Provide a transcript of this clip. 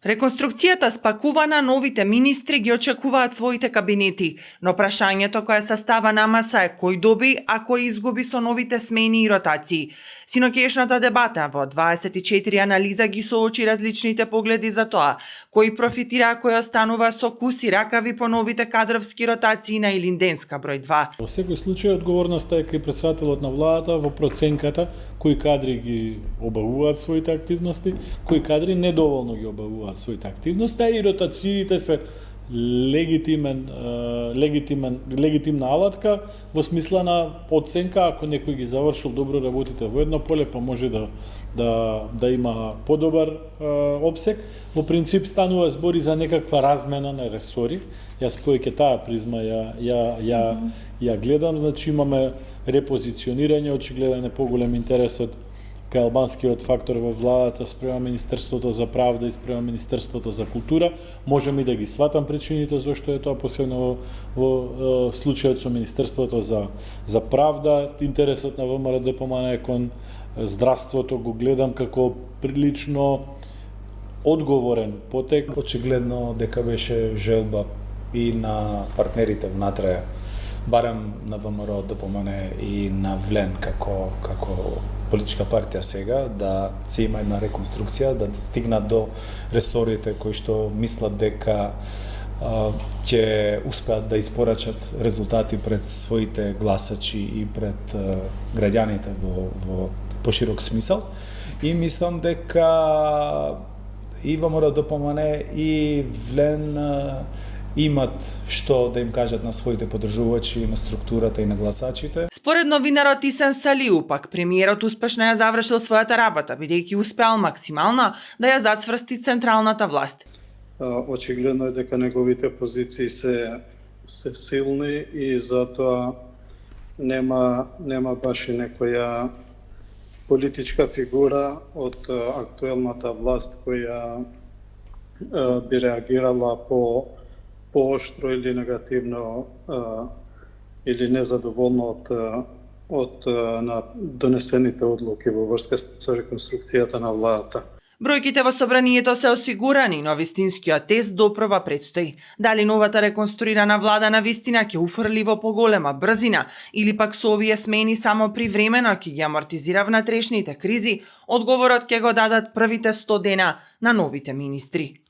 Реконструкцијата спакувана, новите министри ги очекуваат своите кабинети, но прашањето кое се става на маса е кој доби, а кој изгуби со новите смени и ротации. Синокешната дебата во 24 анализа ги соочи различните погледи за тоа, кој профитира, а кој останува со куси ракави по новите кадровски ротации на Илинденска број 2. Во секој случај одговорноста е кај претседателот на владата во проценката кои кадри ги обавуваат своите активности, кои кадри недоволно ги обавуваат своите активности, а и ротациите се легитимна алатка во смисла на оценка ако некој ги завршил добро работите во едно поле, па може да има подобар опсек. Во принцип станува збори за некаква размена на ресори. Јас повеќе таа призма ја гледам, значи имаме репозиционирање, очигледен е поголем интересот кај албанскиот фактор во владата спрема Министерството за правда и спрема Министерството за култура. Можам и да ги сватам причините зашто е тоа, посебно во случајот со Министерството за правда. Интересот на ВМРО ДПМН е кон здравството го гледам како прилично одговорен потек. Очигледно дека беше желба и на партнерите внатре, барем на ВМРО ДПМН и на ВЛЕН како политичка партија сега, да се има една реконструкција, да стигнат до ресорите кои што мислат дека ќе успеат да испорачат резултати пред своите гласачи и пред граѓаните во поширок смисел. И мислам дека и ВМРО ДПМН и ВЛЕН имат што да им кажат на своите поддржувачи, на структурата и на гласачите. Според новинарот Исен Салиу, пак премиерот успешно ја завршил својата работа, бидејќи успеал максимално да ја зацврсти централната власт. Очигледно е дека неговите позиции се силни и затоа нема баш и некоја политичка фигура од актуелната власт која би реагирала пооштро или негативно или незадоволно од на донесените одлуки во врска со реконструкцијата на владата. Бројките во собранието се осигурани, но вистинскиот тест допрва предстои. Дали новата реконструирана влада на вистина ќе уфрли во поголема брзина или пак со овие смени само привремено ќе ги амортизира внатрешните кризи, одговорот ќе го дадат првите 100 дена на новите министри.